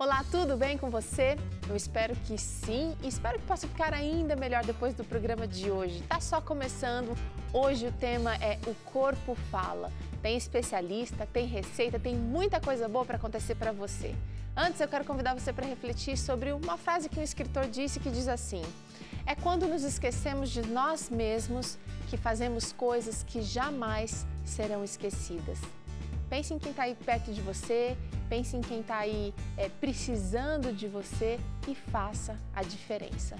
Olá, tudo bem com você? Eu espero que sim e espero que possa ficar ainda melhor depois do programa de hoje. Tá só começando, hoje o tema é O Corpo Fala. Tem especialista, tem receita, tem muita coisa boa para acontecer para você. Antes eu quero convidar você para refletir sobre uma frase que um escritor disse que diz assim: é quando nos esquecemos de nós mesmos que fazemos coisas que jamais serão esquecidas. Pense em quem está aí perto de você, pense em quem está aí precisando de você e faça a diferença.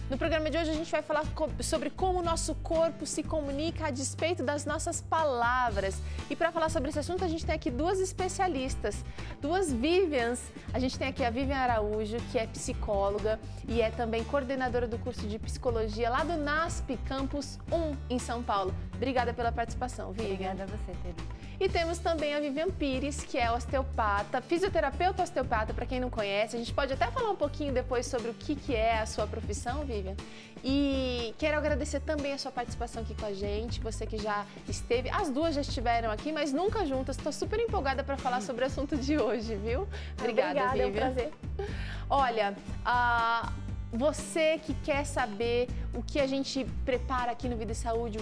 No programa de hoje a gente vai falar sobre como o nosso corpo se comunica a despeito das nossas palavras. E para falar sobre esse assunto a gente tem aqui duas especialistas, duas Vivians. A gente tem aqui a Vivian Araújo, que é psicóloga e é também coordenadora do curso de psicologia lá do NASP Campus 1 em São Paulo. Obrigada pela participação, Vivian. Obrigada a você, Teresa. E temos também a Vivian Pires, que é osteopata, fisioterapeuta osteopata, para quem não conhece. A gente pode até falar um pouquinho depois sobre o que é a sua profissão, Vivian. E quero agradecer também a sua participação aqui com a gente, você que já esteve, as duas já estiveram aqui, mas nunca juntas. Estou super empolgada para falar sobre o assunto de hoje, viu? Obrigada, Vivian. É um prazer. Olha, você que quer saber o que a gente prepara aqui no Vida e Saúde,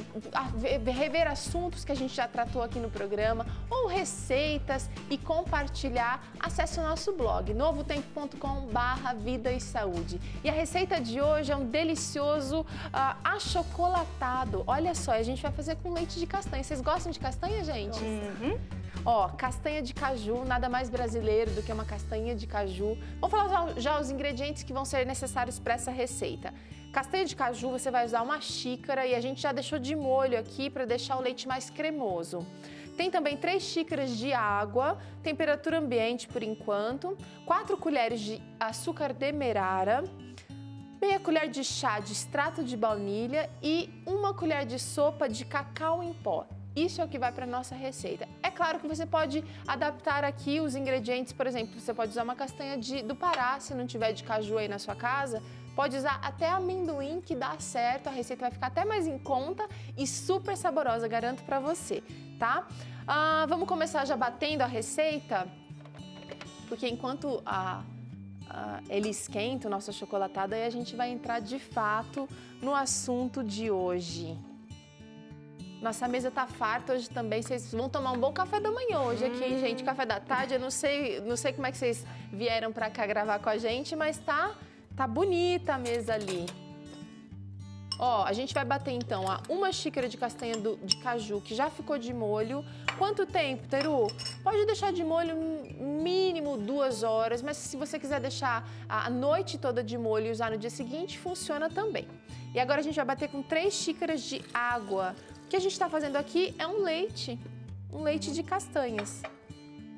rever assuntos que a gente já tratou aqui no programa, ou receitas e compartilhar, acesse o nosso blog, novotempo.com/vida e saúde. E a receita de hoje é um delicioso achocolatado. Olha só, a gente vai fazer com leite de castanha. Vocês gostam de castanha, gente? Uhum. Ó, castanha de caju, nada mais brasileiro do que uma castanha de caju. Vamos falar já os ingredientes que vão ser necessários para essa receita. Castanha de caju, você vai usar uma xícara e a gente já deixou de molho aqui para deixar o leite mais cremoso. Tem também 3 xícaras de água, temperatura ambiente por enquanto, 4 colheres de açúcar demerara, meia colher de chá de extrato de baunilha e 1 colher de sopa de cacau em pó. Isso é o que vai para a nossa receita. É claro que você pode adaptar aqui os ingredientes, por exemplo, você pode usar uma castanha do Pará, se não tiver de caju aí na sua casa, pode usar até amendoim que dá certo, a receita vai ficar até mais em conta e super saborosa, garanto para você, tá? Vamos começar já batendo a receita, porque enquanto ele esquenta o nosso achocolatado, aí a gente vai entrar de fato no assunto de hoje. Nossa mesa tá farta hoje também, vocês vão tomar um bom café da manhã hoje aqui, hein, gente? Café da tarde, eu não sei como é que vocês vieram pra cá gravar com a gente, mas tá bonita a mesa ali. Ó, a gente vai bater então 1 xícara de castanha de caju, que já ficou de molho. Quanto tempo, Teru? Pode deixar de molho mínimo 2 horas, mas se você quiser deixar a noite toda de molho e usar no dia seguinte, funciona também. E agora a gente vai bater com 3 xícaras de água. O que a gente está fazendo aqui é um leite de castanhas.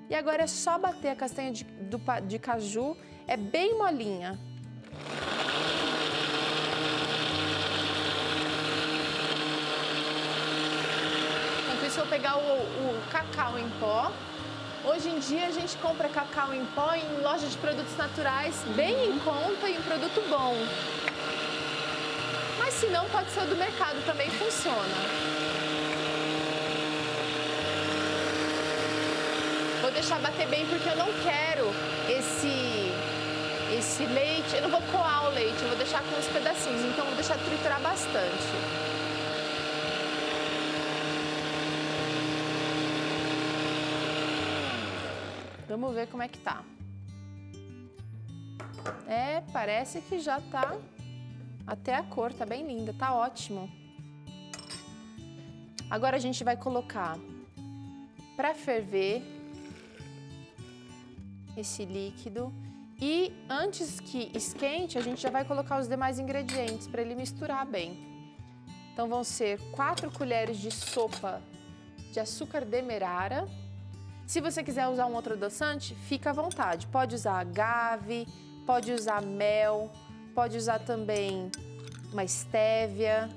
E agora é só bater a castanha de caju, é bem molinha. Enquanto isso eu vou pegar o cacau em pó. Hoje em dia a gente compra cacau em pó em lojas de produtos naturais, bem em conta e um produto bom. Mas se não, pode ser o do mercado, também funciona. Vou deixar bater bem porque eu não quero esse leite, eu não vou coar o leite, eu vou deixar com uns pedacinhos, então vou deixar triturar bastante. Vamos ver como é que tá. Parece que já tá, até a cor tá bem linda, tá ótimo. Agora a gente vai colocar para ferver esse líquido e antes que esquente a gente já vai colocar os demais ingredientes para ele misturar bem. Então vão ser 4 colheres de sopa de açúcar demerara. Se você quiser usar um outro adoçante, fica à vontade. Pode usar agave, pode usar mel, pode usar também uma estévia,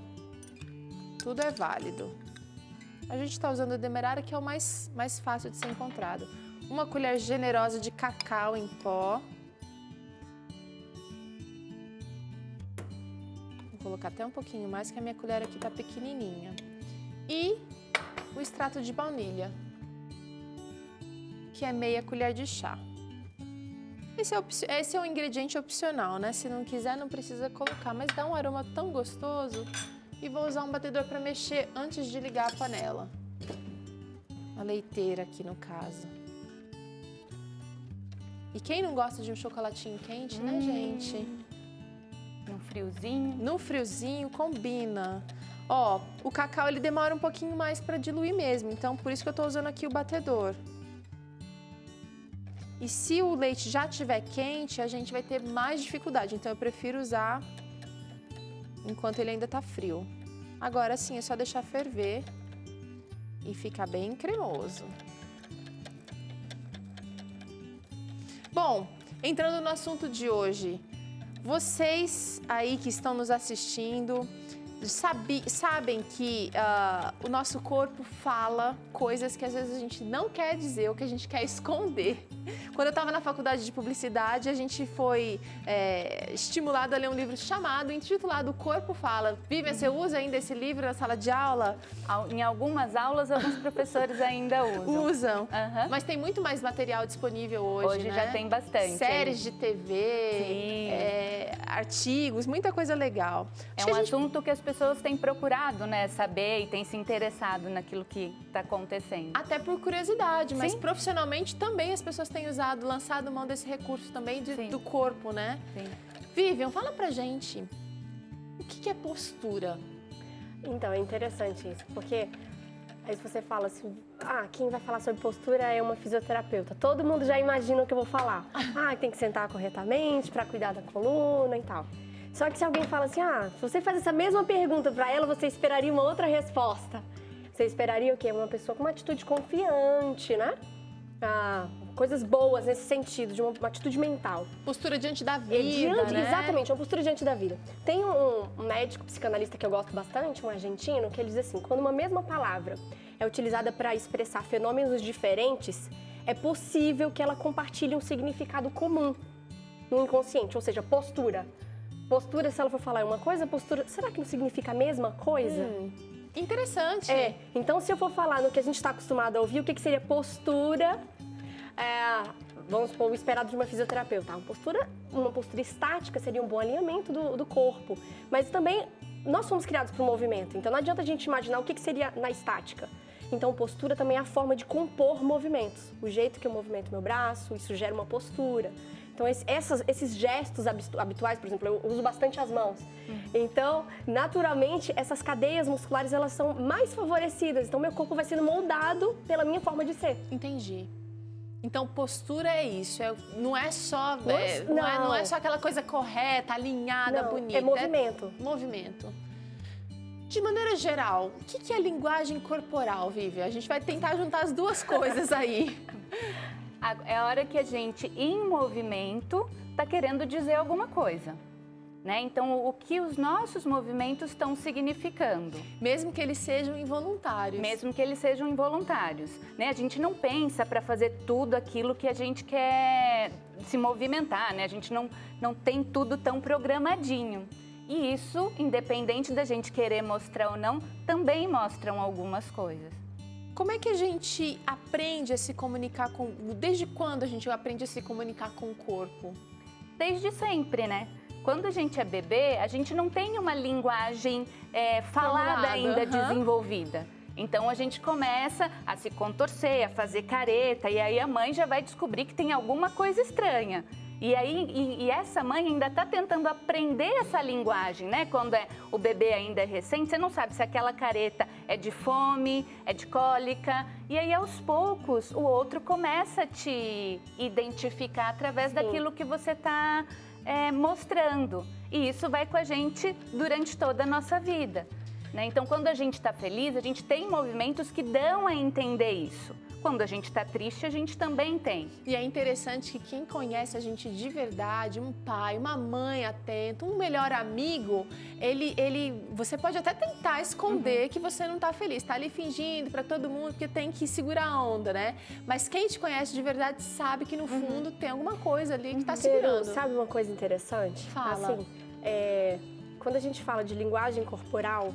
tudo é válido. A gente está usando o demerara, que é o mais fácil de ser encontrado. 1 colher generosa de cacau em pó. Vou colocar até um pouquinho mais, que a minha colher aqui está pequenininha. E o extrato de baunilha, que é meia colher de chá. Esse é um ingrediente opcional, né? Se não quiser, não precisa colocar, mas dá um aroma tão gostoso. E vou usar um batedor para mexer antes de ligar a panela. A leiteira aqui, no caso. E quem não gosta de um chocolatinho quente, né, gente? No friozinho. No friozinho, combina. Ó, o cacau, ele demora um pouquinho mais para diluir mesmo, então por isso que eu tô usando aqui o batedor. E se o leite já estiver quente, a gente vai ter mais dificuldade, então eu prefiro usar enquanto ele ainda tá frio. Agora sim, é só deixar ferver e ficar bem cremoso. Bom, entrando no assunto de hoje, vocês aí que estão nos assistindo, sabem que o nosso corpo fala coisas que às vezes a gente não quer dizer ou que a gente quer esconder. Quando eu estava na faculdade de publicidade, a gente foi estimulado a ler um livro intitulado O Corpo Fala. Vivian, você usa ainda esse livro na sala de aula? Em algumas aulas, alguns professores ainda usam. Usam. Uhum. Mas tem muito mais material disponível hoje, Hoje né? já tem bastante. Séries de TV, artigos, muita coisa legal. É um assunto que as pessoas têm procurado, né, saber e têm se interessado naquilo que está acontecendo. Até por curiosidade, mas Sim. Profissionalmente também as pessoas têm lançado mão desse recurso também do corpo, né? Sim. Vivian, fala pra gente, o que é postura? Então, é interessante isso, porque aí você fala assim, quem vai falar sobre postura é uma fisioterapeuta. Todo mundo já imagina o que eu vou falar. Tem que sentar corretamente para cuidar da coluna e tal. Só que se alguém fala assim, se você faz essa mesma pergunta para ela, você esperaria uma outra resposta. Você esperaria o quê? Uma pessoa com uma atitude confiante, né? Coisas boas nesse sentido, de uma atitude mental. Postura diante da vida, né? Exatamente, uma postura diante da vida. Tem um médico psicanalista que eu gosto bastante, um argentino, que ele diz assim, quando uma mesma palavra é utilizada para expressar fenômenos diferentes, é possível que ela compartilhe um significado comum no inconsciente, ou seja, postura. Postura, se ela for falar uma coisa, postura, será que não significa a mesma coisa? Interessante. Então se eu for falar no que a gente está acostumado a ouvir, o que seria postura, vamos supor, o esperado de uma fisioterapeuta. Uma postura estática seria um bom alinhamento do corpo, mas também nós somos criados para o movimento, então não adianta a gente imaginar o que seria na estática. Então postura também é a forma de compor movimentos, o jeito que eu movimento meu braço, isso gera uma postura. Então, esses gestos habituais, por exemplo, eu uso bastante as mãos. Então, naturalmente, essas cadeias musculares, elas são mais favorecidas. Então, meu corpo vai sendo moldado pela minha forma de ser. Entendi. Então, postura é isso. Não é só aquela coisa correta, alinhada, bonita. É movimento. Movimento. De maneira geral, o que é linguagem corporal, Vivi? A gente vai tentar juntar as duas coisas aí. É a hora que a gente, em movimento, está querendo dizer alguma coisa, né? Então, o que os nossos movimentos estão significando. Mesmo que eles sejam involuntários. Mesmo que eles sejam involuntários, né? A gente não pensa para fazer tudo aquilo que a gente quer se movimentar, né? A gente não tem tudo tão programadinho. E isso, independente da gente querer mostrar ou não, também mostram algumas coisas. Como é que a gente aprende a se comunicar Desde quando a gente aprende a se comunicar com o corpo? Desde sempre, né? Quando a gente é bebê, a gente não tem uma linguagem falada ainda, desenvolvida. Então a gente começa a se contorcer, a fazer careta, e aí a mãe já vai descobrir que tem alguma coisa estranha. E essa mãe ainda está tentando aprender essa linguagem, né? Quando o bebê ainda é recente, você não sabe se aquela careta é de fome, é de cólica. E aí, aos poucos, o outro começa a te identificar através daquilo que você está mostrando. E isso vai com a gente durante toda a nossa vida, né? Então, quando a gente está feliz, a gente tem movimentos que dão a entender isso. Quando a gente está triste, a gente também tem. E é interessante que quem conhece a gente de verdade, um pai, uma mãe atento, um melhor amigo, você pode até tentar esconder que você não está feliz, está ali fingindo para todo mundo porque tem que segurar a onda, né? Mas quem te conhece de verdade sabe que no fundo tem alguma coisa ali que está segurando. Sabe uma coisa interessante? Fala. Assim, quando a gente fala de linguagem corporal,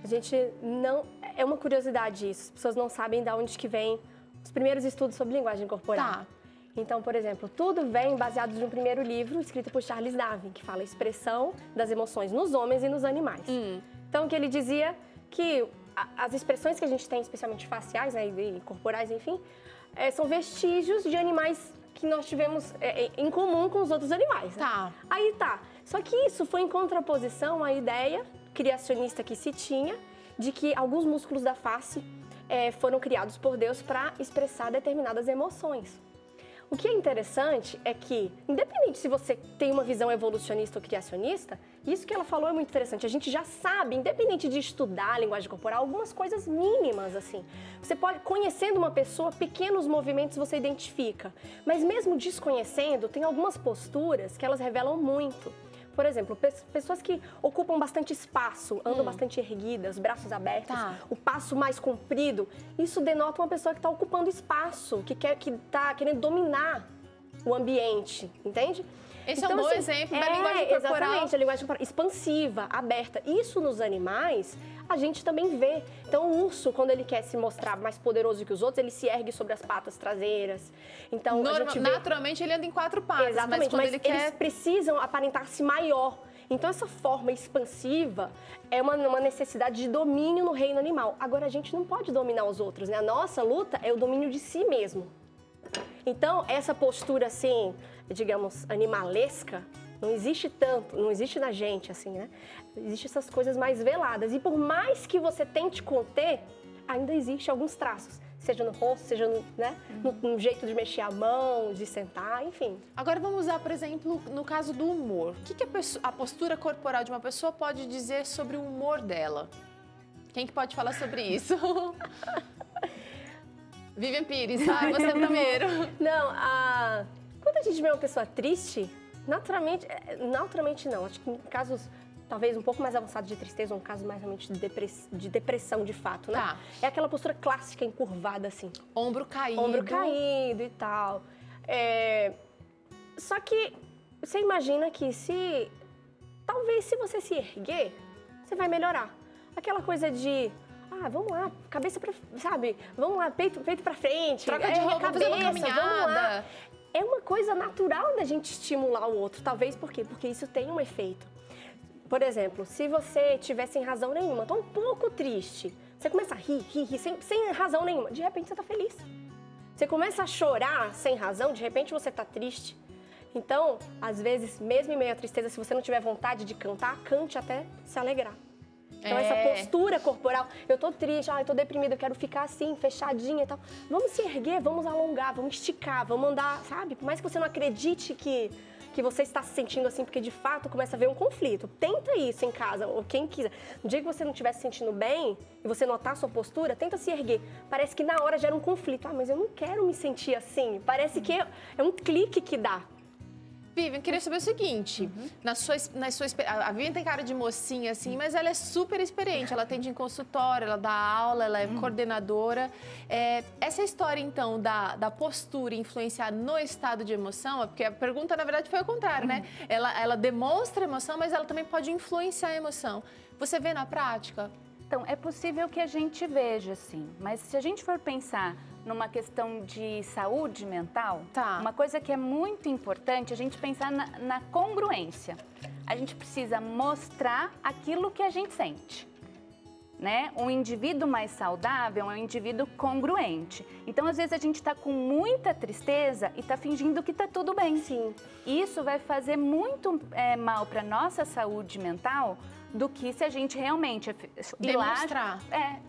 a gente não... É uma curiosidade isso, as pessoas não sabem de onde que vem os primeiros estudos sobre linguagem corporal. Tá. Então, por exemplo, tudo vem baseado em um primeiro livro escrito por Charles Darwin, que fala a expressão das emoções nos homens e nos animais. Então, que ele dizia que as expressões que a gente tem, especialmente faciais, né, e corporais, enfim, são vestígios de animais que nós tivemos em comum com os outros animais. Né? Tá. Aí tá. Só que isso foi em contraposição à ideia criacionista que se tinha de que alguns músculos da face foram criados por Deus para expressar determinadas emoções. O que é interessante é que, independente se você tem uma visão evolucionista ou criacionista, isso que ela falou é muito interessante. A gente já sabe, independente de estudar a linguagem corporal, algumas coisas mínimas, assim. Você pode, conhecendo uma pessoa, pequenos movimentos você identifica. Mas mesmo desconhecendo, tem algumas posturas que elas revelam muito. Por exemplo, pessoas que ocupam bastante espaço, andam bastante erguidas, braços abertos, o passo mais comprido, isso denota uma pessoa que está ocupando espaço, que está querendo dominar o ambiente, entende? Esse é um bom exemplo da linguagem corporal. Exatamente, a linguagem corporal expansiva, aberta. Isso nos animais a gente também vê. Então o urso, quando ele quer se mostrar mais poderoso que os outros, ele se ergue sobre as patas traseiras. Então a gente vê... Naturalmente ele anda em 4 patas, exatamente, mas ele eles precisam aparentar-se maior. Então essa forma expansiva é uma necessidade de domínio no reino animal. Agora a gente não pode dominar os outros, né? A nossa luta é o domínio de si mesmo. Então essa postura assim, digamos, animalesca, não existe tanto, não existe na gente, assim, né? Existem essas coisas mais veladas. E por mais que você tente conter, ainda existe alguns traços. Seja no rosto, seja no jeito de mexer a mão, de sentar, enfim. Agora vamos usar, por exemplo, no caso do humor. O que a postura corporal de uma pessoa pode dizer sobre o humor dela? Quem que pode falar sobre isso? Vivian Pires, você primeiro. Não, quando a gente vê uma pessoa triste, naturalmente não. Acho que em casos talvez um pouco mais avançados de tristeza, ou um caso mais realmente de depressão de fato, né? Tá. É aquela postura clássica, encurvada, assim. Ombro caído. Ombro caído e tal. Só que você imagina que talvez se você se erguer, você vai melhorar. Aquela coisa de... vamos lá, cabeça pra... Sabe? Vamos lá, peito pra frente. Troca de roupa, fazer uma caminhada. Vamos lá. É uma coisa natural da gente estimular o outro. Talvez por quê? Porque isso tem um efeito. Por exemplo, se você tiver sem razão nenhuma, tá um pouco triste, você começa a rir, sem razão nenhuma, de repente você tá feliz. Você começa a chorar sem razão, de repente você tá triste. Então, às vezes, mesmo em meio à tristeza, se você não tiver vontade de cantar, cante até se alegrar. Então, essa postura corporal, eu tô triste, eu tô deprimida, eu quero ficar assim, fechadinha e tal. Vamos se erguer, vamos alongar, vamos esticar, vamos andar, sabe? Por mais que você não acredite que você está se sentindo assim, porque de fato começa a haver um conflito. Tenta isso em casa, ou quem quiser. No dia que você não estiver se sentindo bem e você notar a sua postura, tenta se erguer. Parece que na hora gera um conflito. Mas eu não quero me sentir assim. Parece que é um clique que dá. Vivian, queria saber o seguinte, a Vivian tem cara de mocinha, assim, mas ela é super experiente, ela atende em consultório, ela dá aula, ela é coordenadora. Essa história, então, da postura influenciar no estado de emoção, porque a pergunta, na verdade, foi ao contrário, né? Ela demonstra emoção, mas ela também pode influenciar a emoção. Você vê na prática? Então, é possível que a gente veja, sim, mas se a gente for pensar numa questão de saúde mental, uma coisa que é muito importante é a gente pensar na congruência. A gente precisa mostrar aquilo que a gente sente, né? Um indivíduo mais saudável é um indivíduo congruente. Então, às vezes, a gente está com muita tristeza e está fingindo que está tudo bem. Sim. Isso vai fazer muito mal para a nossa saúde mental, do que se a gente realmente demonstrar.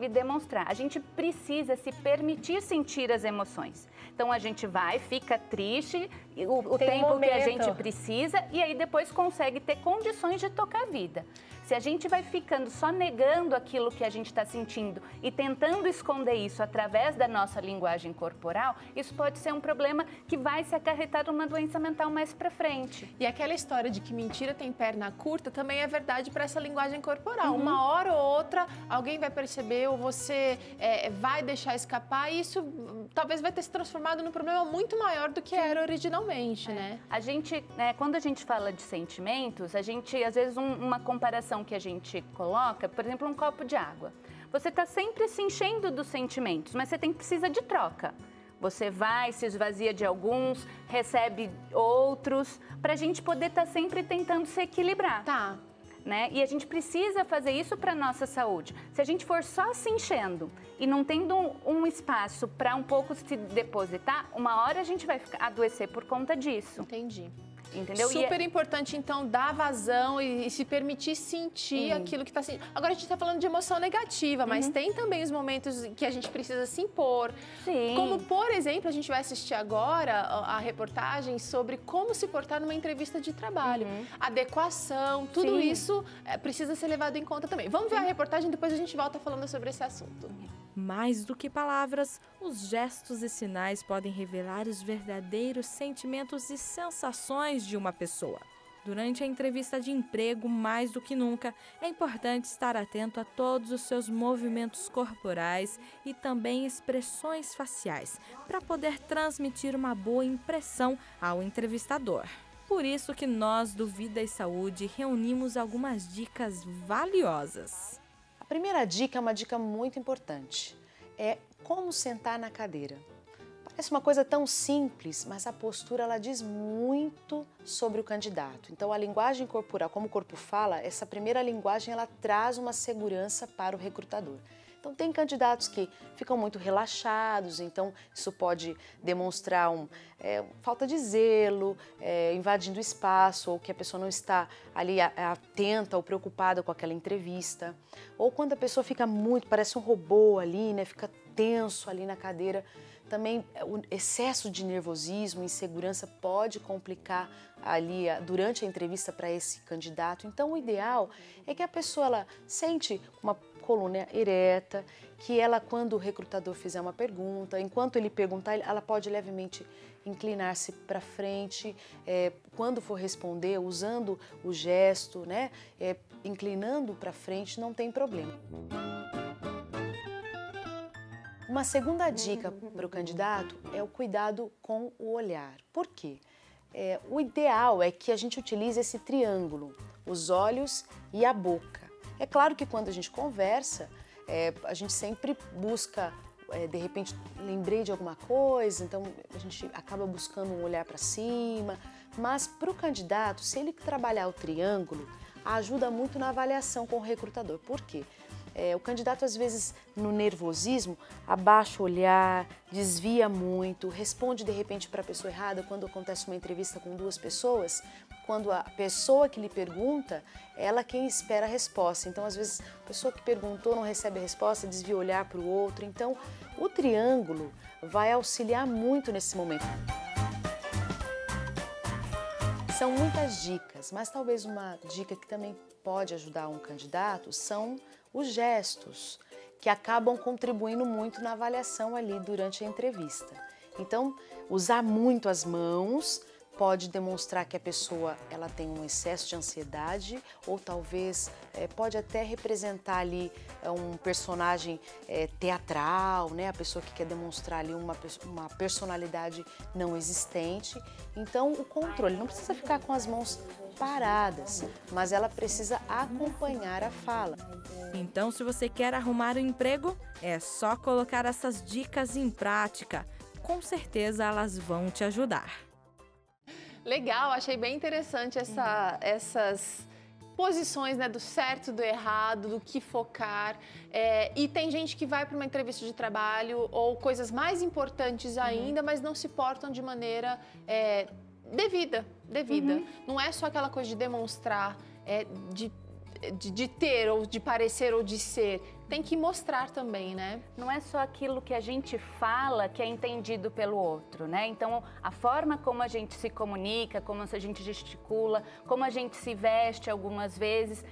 E demonstrar. A gente precisa se permitir sentir as emoções. Então a gente fica triste o tempo que a gente precisa e aí depois consegue ter condições de tocar a vida. Se a gente vai ficando só negando aquilo que a gente está sentindo e tentando esconder isso através da nossa linguagem corporal, isso pode ser um problema que vai se acarretar numa doença mental mais para frente. E aquela história de que mentira tem perna curta também é verdade para essa linguagem corporal. Uma hora ou outra alguém vai perceber ou você vai deixar escapar e isso talvez vai ter se transformado num problema muito maior do que era originalmente, né? A gente, quando a gente fala de sentimentos, a gente, às vezes, uma comparação que a gente coloca, por exemplo, um copo de água. Você está sempre se enchendo dos sentimentos, mas você precisa de troca. Você vai, se esvazia de alguns, recebe outros, para a gente poder estar sempre tentando se equilibrar. Tá. Né? E a gente precisa fazer isso para a nossa saúde. Se a gente for só se enchendo e não tendo um espaço para um pouco se depositar, uma hora a gente vai adoecer por conta disso. Entendi. Entendeu? Super importante, então, dar vazão e se permitir sentir aquilo que está sentindo. Agora, a gente está falando de emoção negativa, mas tem também os momentos que a gente precisa se impor. Sim. Como, por exemplo, a gente vai assistir agora a reportagem sobre como se portar numa entrevista de trabalho. Adequação, tudo isso precisa ser levado em conta também. Vamos ver a reportagem, depois a gente volta falando sobre esse assunto. Mais do que palavras, os gestos e sinais podem revelar os verdadeiros sentimentos e sensações de uma pessoa. Durante a entrevista de emprego, mais do que nunca, é importante estar atento a todos os seus movimentos corporais e também expressões faciais, para poder transmitir uma boa impressão ao entrevistador. Por isso que nós do Vida e Saúde reunimos algumas dicas valiosas. A primeira dica é uma dica muito importante, é como sentar na cadeira. Parece uma coisa tão simples, mas a postura ela diz muito sobre o candidato. Então a linguagem corporal, como o corpo fala, essa primeira linguagem ela traz uma segurança para o recrutador. Então tem candidatos que ficam muito relaxados, então isso pode demonstrar falta de zelo, invadindo o espaço, ou que a pessoa não está ali atenta ou preocupada com aquela entrevista. Ou quando a pessoa fica parece um robô ali, né, fica tenso ali na cadeira. Também o excesso de nervosismo, insegurança pode complicar ali durante a entrevista para esse candidato. Então o ideal é que a pessoa ela sente uma coluna ereta, que ela, quando o recrutador fizer uma pergunta, enquanto ele perguntar, ela pode levemente inclinar-se para frente, quando for responder, usando o gesto, né, inclinando para frente, não tem problema. Uma segunda dica para o candidato é o cuidado com o olhar. Por quê? O ideal é que a gente utilize esse triângulo, os olhos e a boca. É claro que quando a gente conversa, a gente sempre busca, de repente, lembrei de alguma coisa, então a gente acaba buscando um olhar para cima. Mas para o candidato, se ele trabalhar o triângulo, ajuda muito na avaliação com o recrutador. Por quê? O candidato, às vezes, no nervosismo, abaixa o olhar, desvia muito, responde, de repente, para a pessoa errada. Quando acontece uma entrevista com duas pessoas, quando a pessoa que lhe pergunta, ela quem espera a resposta. Então, às vezes, a pessoa que perguntou não recebe a resposta, desvia o olhar para o outro. Então, o triângulo vai auxiliar muito nesse momento. São muitas dicas, mas talvez uma dica que também pode ajudar um candidato são os gestos, que acabam contribuindo muito na avaliação ali durante a entrevista. Então, usar muito as mãos pode demonstrar que a pessoa ela tem um excesso de ansiedade, ou talvez pode até representar ali um personagem teatral, né? A pessoa que quer demonstrar ali uma personalidade não existente. Então, o controle não precisa ficar com as mãos paradas, mas ela precisa acompanhar a fala. Então, se você quer arrumar um emprego, é só colocar essas dicas em prática. Com certeza elas vão te ajudar. Legal, achei bem interessante essas posições, né, do certo, do errado, do que focar. E tem gente que vai para uma entrevista de trabalho ou coisas mais importantes ainda, mas não se portam de maneira devida. Não é só aquela coisa de demonstrar, de ter, ou de parecer, ou de ser. Tem que mostrar também, né? Não é só aquilo que a gente fala que é entendido pelo outro, né? Então, a forma como a gente se comunica, como a gente gesticula, como a gente se veste algumas vezes,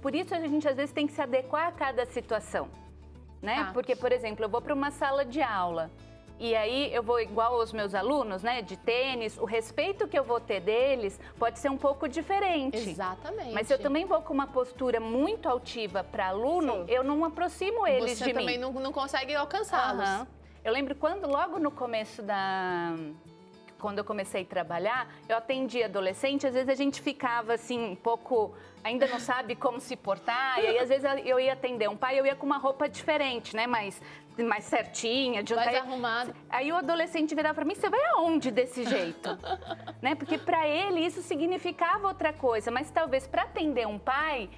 por isso a gente às vezes tem que se adequar a cada situação, né? Porque, por exemplo, eu vou para uma sala de aula e aí eu vou igual aos meus alunos, né, de tênis, o respeito que eu vou ter deles pode ser um pouco diferente. Exatamente. Mas se eu também vou com uma postura muito altiva para aluno, eu não aproximo eles de mim. Você também não consegue alcançá-los. Eu lembro quando, logo no começo quando eu comecei a trabalhar, eu atendia adolescente, às vezes a gente ficava assim, um pouco, ainda não sabe como se portar, e aí às vezes eu ia atender um pai, eu ia com uma roupa diferente, né, mais certinha, de mais arrumada. Aí o adolescente virava para mim, você vai aonde desse jeito? Né? Porque para ele isso significava outra coisa, mas talvez para atender um pai,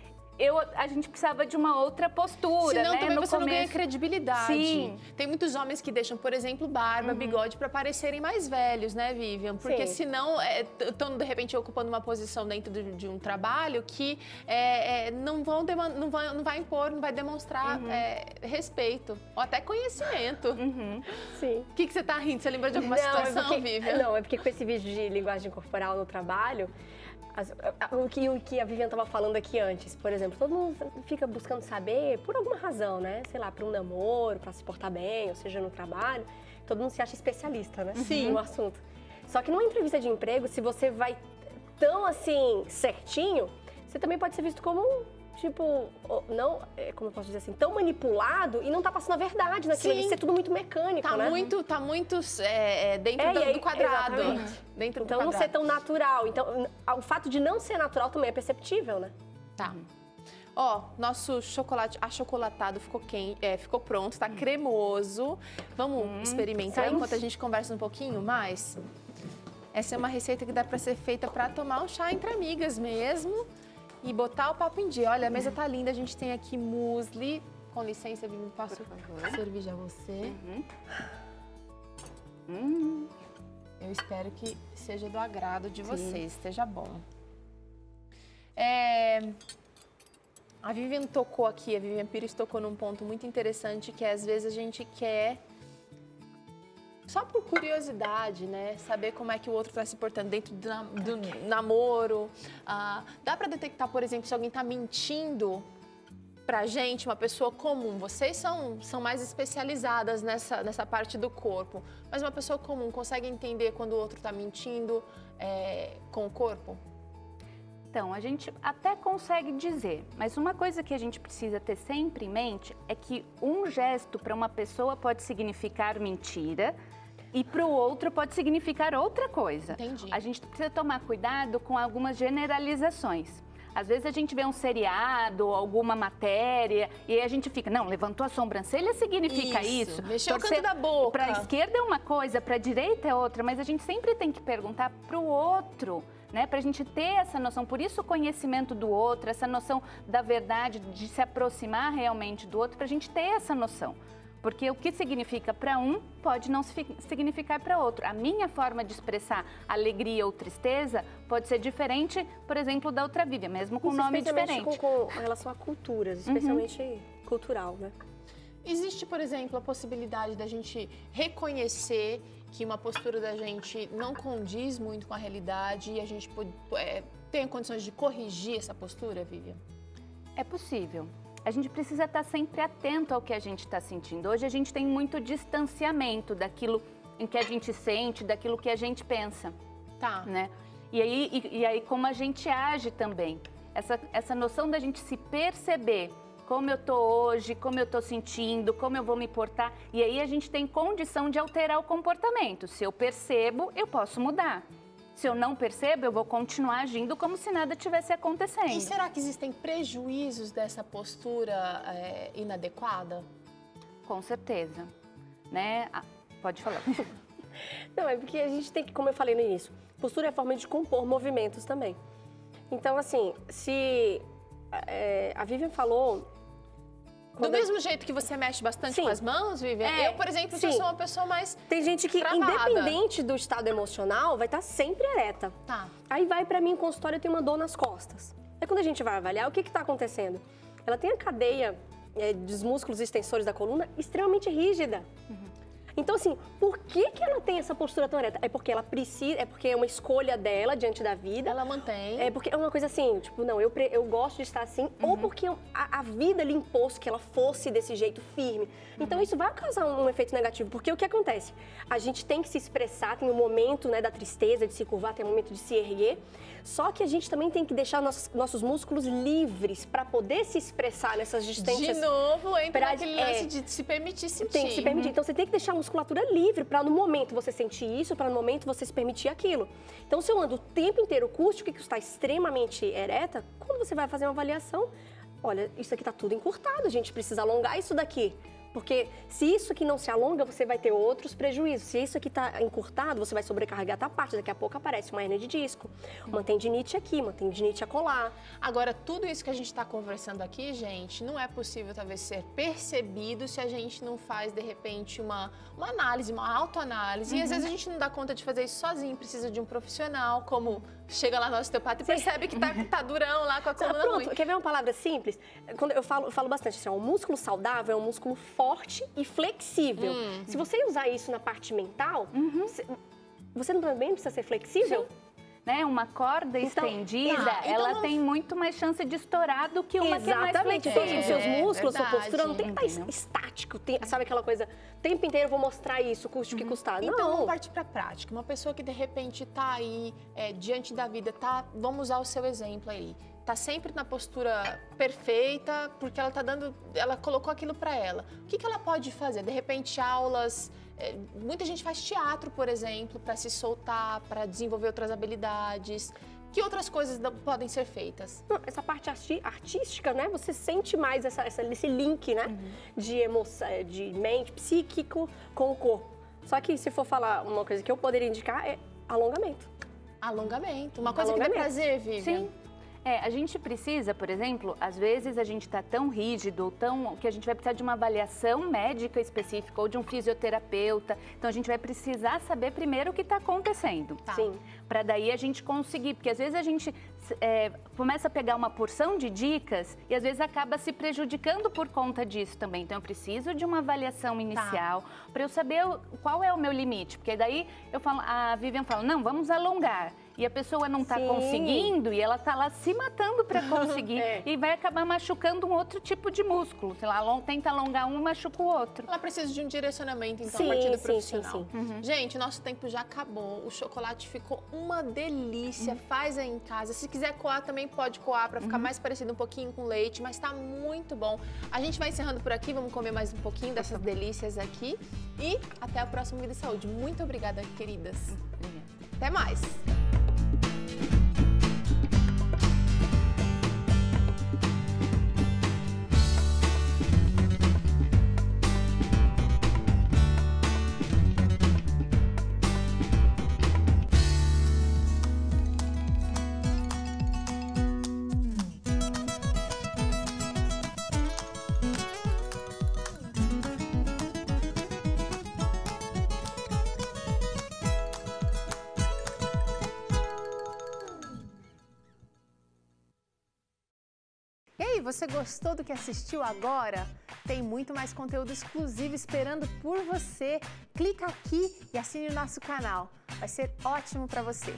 a gente precisava de uma outra postura, senão né? também você não ganha credibilidade. Sim. Tem muitos homens que deixam, por exemplo, barba, bigode para parecerem mais velhos, né, Vivian? Porque senão estão, de repente, ocupando uma posição dentro de um trabalho que não vai impor, não vai demonstrar respeito ou até conhecimento. Sim. O que você tá rindo? Você lembra de alguma situação, Vivian? Não, é porque com esse vídeo de linguagem corporal no trabalho, o que a Vivian estava falando aqui antes, por exemplo, todo mundo fica buscando saber por alguma razão, né? Sei lá, para um namoro, para se portar bem, ou seja, no trabalho, todo mundo se acha especialista, né? Sim. No assunto. Só que numa entrevista de emprego, se você vai tão assim, certinho, você também pode ser visto como tipo, não, como eu posso dizer assim, tão manipulado e não tá passando a verdade naquilo. Isso é tudo muito mecânico, né? Tá muito dentro do quadrado. Dentro do então, não ser tão natural. Então, o fato de não ser natural também é perceptível, né? Tá. Ó, nosso chocolate achocolatado ficou pronto, tá cremoso. Vamos experimentar enquanto a gente conversa um pouquinho mais? Essa é uma receita que dá pra ser feita pra tomar um chá entre amigas mesmo. E botar o papo em dia. Olha, a mesa tá linda, a gente tem aqui muesli. Com licença, Vivi, posso servir já você? Eu espero que seja do agrado de vocês, esteja bom. A Vivian tocou aqui, a Vivian Pires tocou num ponto muito interessante, que é, às vezes a gente quer, só por curiosidade, né? Saber como é que o outro está se portando dentro do namoro. Dá para detectar, por exemplo, se alguém está mentindo pra gente, uma pessoa comum. Vocês são mais especializadas nessa parte do corpo. Mas uma pessoa comum consegue entender quando o outro está mentindo com o corpo? Então, a gente até consegue dizer, mas uma coisa que a gente precisa ter sempre em mente é que um gesto para uma pessoa pode significar mentira e para o outro pode significar outra coisa. Entendi. A gente precisa tomar cuidado com algumas generalizações. Às vezes a gente vê um seriado, alguma matéria, e aí a gente fica, não, levantou a sobrancelha significa isso. Mexeu o canto da boca. Para a esquerda é uma coisa, para a direita é outra, mas a gente sempre tem que perguntar para o outro, né? Para a gente ter essa noção. Por isso o conhecimento do outro, essa noção da verdade, de se aproximar realmente do outro, para a gente ter essa noção. Porque o que significa para um pode não significar para outro. A minha forma de expressar alegria ou tristeza pode ser diferente, por exemplo, da outra Vivian, mesmo com um nome diferente. Com relação a culturas, especialmente cultural, né? Existe, por exemplo, a possibilidade da gente reconhecer que uma postura da gente não condiz muito com a realidade e a gente tem condições de corrigir essa postura, Vivian? É possível. A gente precisa estar sempre atento ao que a gente está sentindo. Hoje a gente tem muito distanciamento daquilo em que a gente sente, daquilo que a gente pensa. Tá. Né? E aí como a gente age também. Essa noção da gente se perceber como eu tô hoje, como eu tô sentindo, como eu vou me portar. E aí a gente tem condição de alterar o comportamento. Se eu percebo, eu posso mudar. Se eu não percebo, eu vou continuar agindo como se nada tivesse acontecendo. E será que existem prejuízos dessa postura inadequada? Com certeza. Né? Pode falar. Não, é porque a gente tem que, como eu falei no início, postura é a forma de compor movimentos também. Então, assim, se a Vivian falou... Do mesmo jeito que você mexe bastante com as mãos, Vivian, eu, por exemplo, sou uma pessoa mais Tem gente que, travada. independente do estado emocional, vai estar sempre ereta. Tá. Aí vai pra mim em consultório, eu tenho uma dor nas costas. Aí quando a gente vai avaliar, o que está acontecendo? Ela tem a cadeia dos músculos extensores da coluna extremamente rígida. Então, assim, por que ela tem essa postura tão ereta? É porque ela precisa, é porque é uma escolha dela diante da vida. Ela mantém. É porque é uma coisa assim, tipo, não, eu gosto de estar assim, ou porque a vida lhe impôs que ela fosse desse jeito firme. Então, isso vai causar um efeito negativo, porque o que acontece? A gente tem que se expressar, tem um momento, né, da tristeza, de se curvar, tem um momento de se erguer, só que a gente também tem que deixar nossos músculos livres para poder se expressar nessas distâncias. De novo, entra naquele lance de se permitir sentir. Tem que se permitir. Então, você tem que deixar um musculatura livre para no momento você sentir isso, para no momento você se permitir aquilo. Então, se eu ando o tempo inteiro curto, que está extremamente ereta, quando você vai fazer uma avaliação, olha, isso aqui está tudo encurtado, a gente precisa alongar isso daqui. Porque se isso aqui não se alonga, você vai ter outros prejuízos. Se isso aqui está encurtado, você vai sobrecarregar a parte. Daqui a pouco aparece uma hernia de disco, uma tendinite aqui, uma tendinite acolá. Agora, tudo isso que a gente está conversando aqui, gente, não é possível talvez ser percebido se a gente não faz, de repente, uma análise, uma autoanálise. E às vezes a gente não dá conta de fazer isso sozinho, precisa de um profissional, como chega lá no osteopata e percebe que tá durão lá com a coluna ruim. Quer ver uma palavra simples? Quando eu falo bastante assim, o músculo saudável é um músculo forte e flexível. Se você usar isso na parte mental, você também precisa ser flexível? Sim. Né? Uma corda estendida, ela tem muito mais chance de estourar do que uma que é mais flexível. Os seus músculos, sua postura não tem que estar estático. Sabe aquela coisa, o tempo inteiro eu vou mostrar isso, custe o que custar. Não. Então, vamos partir para a prática. Uma pessoa que, de repente, está aí, diante da vida, vamos usar o seu exemplo aí. Tá sempre na postura perfeita, porque ela colocou aquilo para ela. O que ela pode fazer? De repente, aulas... muita gente faz teatro, por exemplo, para se soltar, para desenvolver outras habilidades. Que outras coisas podem ser feitas? Essa parte artística, né? Você sente mais esse link, né? De emoção, de mente, psíquico com o corpo. Só que se for falar uma coisa que eu poderia indicar é alongamento. Alongamento. Uma coisa que dá prazer, Vivian. Sim. A gente precisa, por exemplo, às vezes a gente está tão rígido, que a gente vai precisar de uma avaliação médica específica ou de um fisioterapeuta. Então, a gente vai precisar saber primeiro o que está acontecendo. Sim. Para daí a gente conseguir, porque às vezes a gente começa a pegar uma porção de dicas e às vezes acaba se prejudicando por conta disso também. Então, eu preciso de uma avaliação inicial para eu saber qual é o meu limite. Porque daí a Vivian fala, não, vamos alongar. E a pessoa não está conseguindo e ela está lá se matando para conseguir e vai acabar machucando um outro tipo de músculo. Sei lá, tenta alongar um e machuca o outro. Ela precisa de um direcionamento, então, a partir do profissional. Gente, nosso tempo já acabou. O chocolate ficou uma delícia. Faz aí em casa. Se quiser coar, também pode coar para ficar mais parecido um pouquinho com leite, mas tá muito bom. A gente vai encerrando por aqui. Vamos comer mais um pouquinho dessas delícias aqui. E até o próximo Vida e Saúde. Muito obrigada, queridas. Até mais. E aí, você gostou do que assistiu agora? Tem muito mais conteúdo exclusivo esperando por você. Clica aqui e assine o nosso canal. Vai ser ótimo para você.